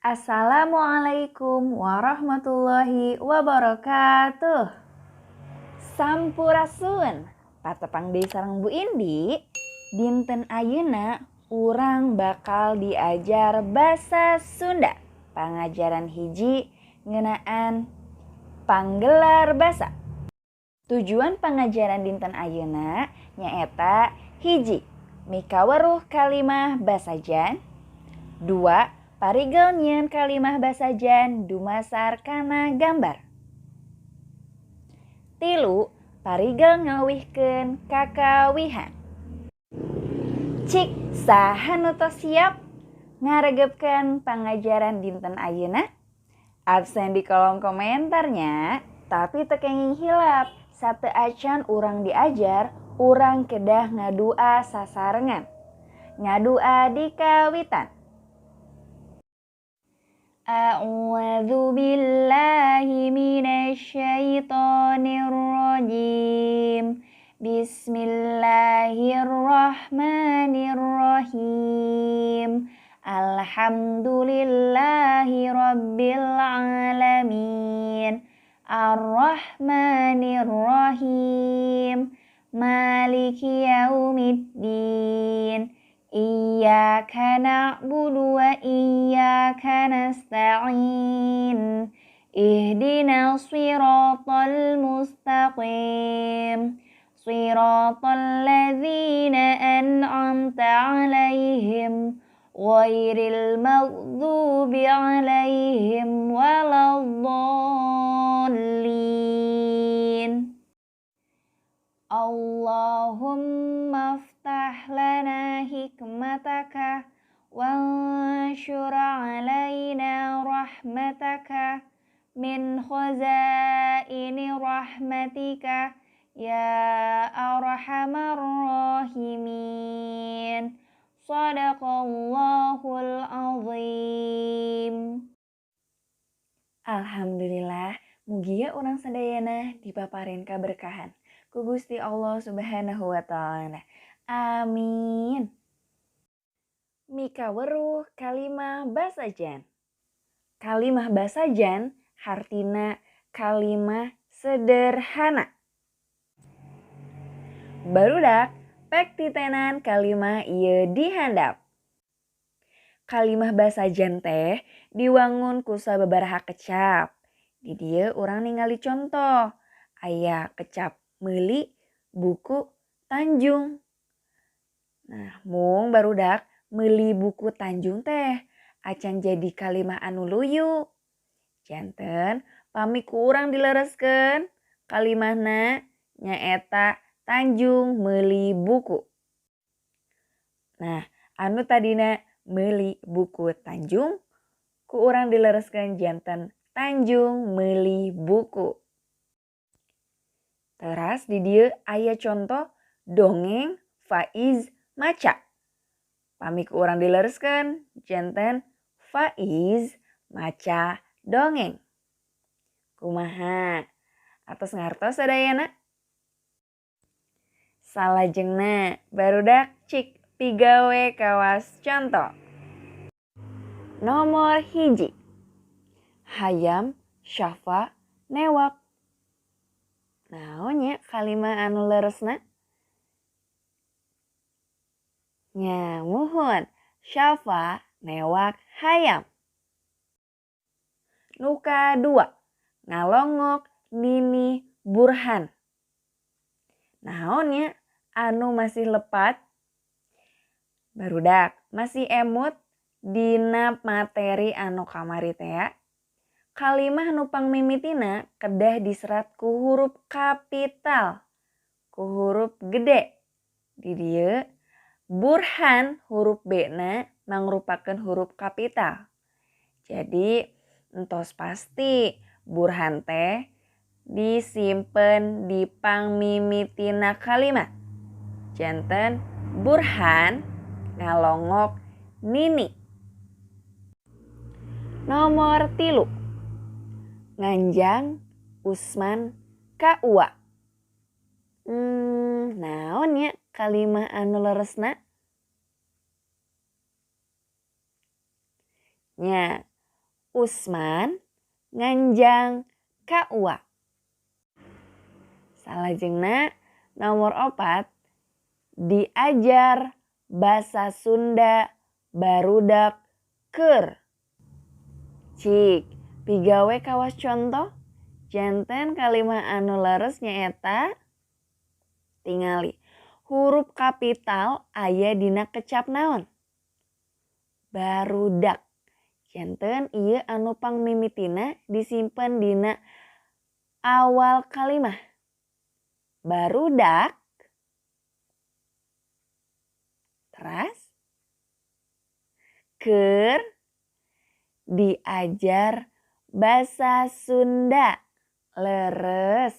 Assalamualaikum warahmatullahi wabarakatuh. Sampurasun, patepang deui sareng Bu Indi. Dinten ayeuna urang bakal diajar basa Sunda. Pangajaran hiji ngeunaan panggelar basa. Tujuan pangajaran dinten ayeuna nyaeta hiji, mikaweruh kalimah basajan. 2. Parigel nyieun kalimah basajan dumasar kana gambar. 3. Parigel ngawihkeun kakawihan. Cik saha nu tos siap ngaregepkeun pangajaran dinten ayeuna? Absen di kolom komentarnya, tapi teu kenging hilap. Sateu acan urang diajar, urang kedah ngadua sasarengan. Ngadua di kawitan. A'udzu billahi minasy syaithanir rajim. Bismillahirrahmanirrahim. Alhamdulillahi rabbil alamin. Ar-Rahmanir-Rahim. Maliki yaumiddin. Iyyaka na'budu wa iyyaka nasta'in. Ihdinas siratal mustaqim. Siratal ladzina an'amta 'alaihim ghairil maghdubi 'alaihim waladdallin. Allahumma aftah lana hikmataka wanshur alaina rahmataka min khazaini rahmatika ya arhamar rahimin. Shadaqallahul azim. Alhamdulillah, mugia urang sadayana dipaparin kaberkahan ku Gusti Allah Subhanahu wa taala. Amin. Mikaweruh kalimah basajan. Kalimah basajan hartina kalimah sederhana. Barudak pek titenan kalimah ieu dihandap. Kalimah basajan teh diwangun ku sababaraha kecap. Di dieu urang ningali contoh. Aya kecap meuli, buku, tanjung. Nah, mung barudak meuli buku tanjung teh acan jadi kalimah anu luyu. Janten pami ku urang dilereskeun kalimahna nyaeta tanjung meuli buku. Nah, anu tadina meuli buku tanjung ku urang dilereskeun janten tanjung meuli buku. Teras di dieu aya contoh dongeng Faiz maca. Pami ku urang dilereskeun janten Faiz maca dongeng. Kumaha? Atos ngartos sadayana? Salajengna barudak cik pigawe kawas contoh. Nomor hiji. Hayam, syafa, newak. Naon nya kalimah anu leresna? Nya muhun, syafa, newak, hayam. Nuka 2. Ngalongok, nini, burhan. Naon nya anu masih lepat? Barudak masih emut dina materi anu kamari teh. Kalimah nu pangmimitina kedah diserat ku huruf kapital, ku huruf gede. Di dieu burhan huruf B-na mangrupakeun huruf kapital. Jadi entos pasti burhan teh disimpen di pangmimitina kalimat. Janten burhan ngalongok nini. Nomor 3. Nganjang, Usman, Kaua. Naon nya kalimah anu leresna? Nya Usman nganjang ka Uwa. Salajengna nomor 4 diajar basa Sunda barudak keur. Cik, pigawe kawas contoh janten kalimah anu leres nyaeta tingali. Huruf kapital aya dina kecap naon? Barudak. Janten ieu anu pangmimitina disimpen dina awal kalimah. Barudak. Teras. Keur diajar basa Sunda. Leres.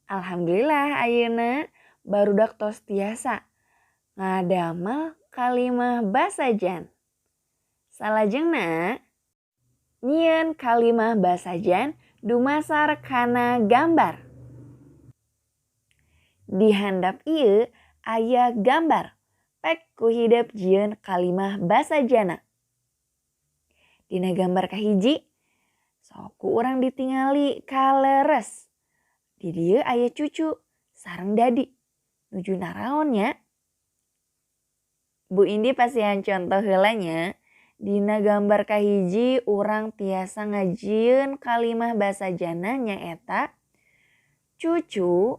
Alhamdulillah ayeuna barudak tos tiasa ngadamel kalimah basa jan. Salajengna nyieun kalimah basa jan dumasar kana gambar. Di handap ieu aya gambar. Pek ku hidep jieun kalimah basa jana. Dina gambar kahiji sok ku urang ditingali kaleres. Di dieu aya cucu sareng dadi. Nuju naraon nya? Bu Indi pasihan contoh heula nya. Dina gambar kahiji urang tiasa ngajieun kalimah basa jana nyaeta cucu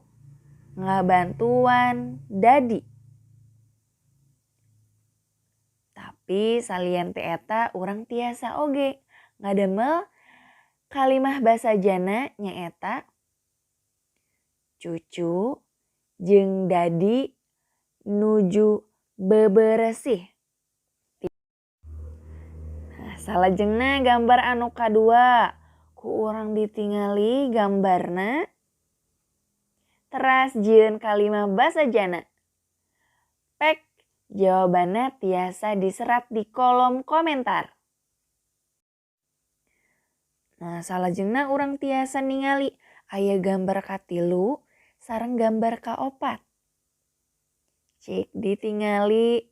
ngabantuan dadi. Tapi salieun teh eta urang tiasa oge ngadamel kalimah basa jana nyaeta cucu jeung dadi nuju beberesih. Salajengna gambar anu kadua ku urang ditingali gambarna teras jieun kalimah basa jana. Pek jawabanna tiasa diserat di kolom komentar. Nah salajengna urang tiasa ningali aya gambar katilu sareng gambar kaopat. Cik ditingali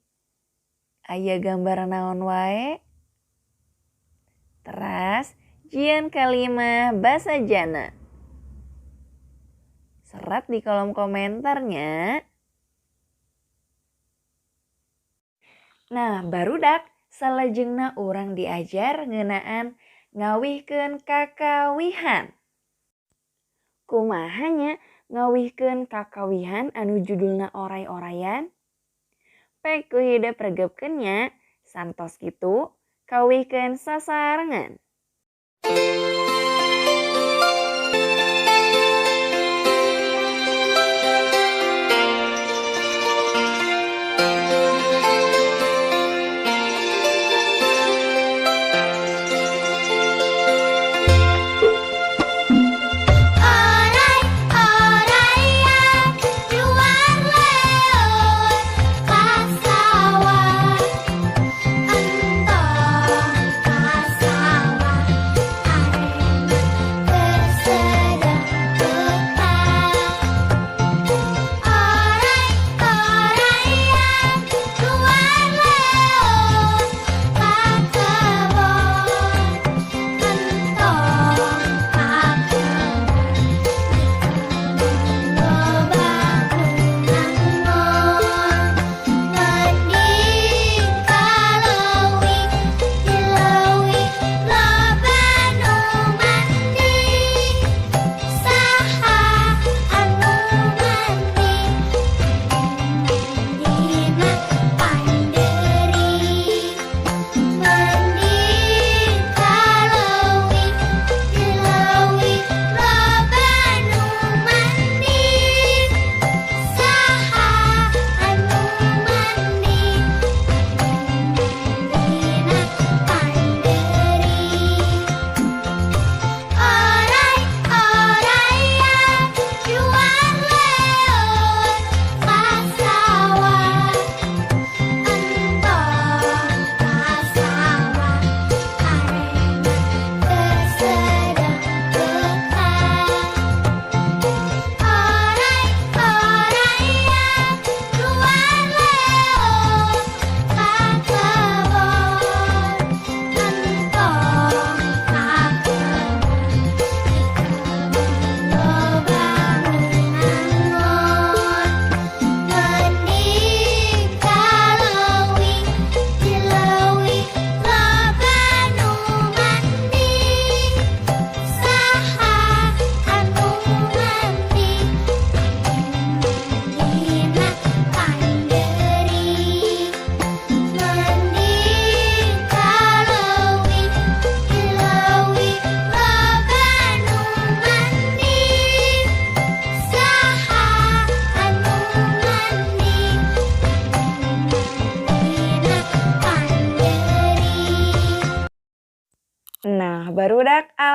aya gambar naon wae. Teras jieun kalimah basa jana. Serat di kolom komentarnya. Nah barudak salajengna urang diajar ngeunaan ngawihkeun kakawihan. Kumaha nya ngawihkeun kakawihan anu judulna oray-orayan? Pek ku hidep regepkeun nya santos kitu kawihkeun sasarengan. Kasawa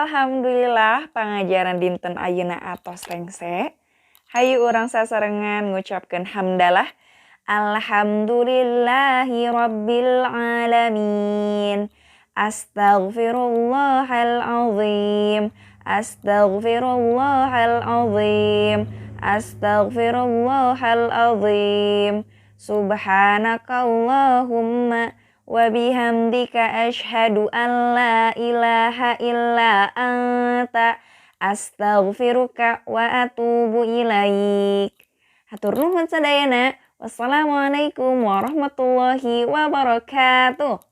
Alhamdulillah pengajaran dinten ayeuna atos rengse. Hayu urang sasarengan ngucapkeun hamdalah. Alhamdulillahi rabbil alamin. Astaghfirullahalazim. Astaghfirullahalazim. Astaghfirullahalazim. Subhanakallahumma wa bihamdika asyhadu an la ilaha illa anta astaghfiruka wa atubu ilaik. Hatur nuhun sadayana. Wassalamualaikum warahmatullahi wabarakatuh.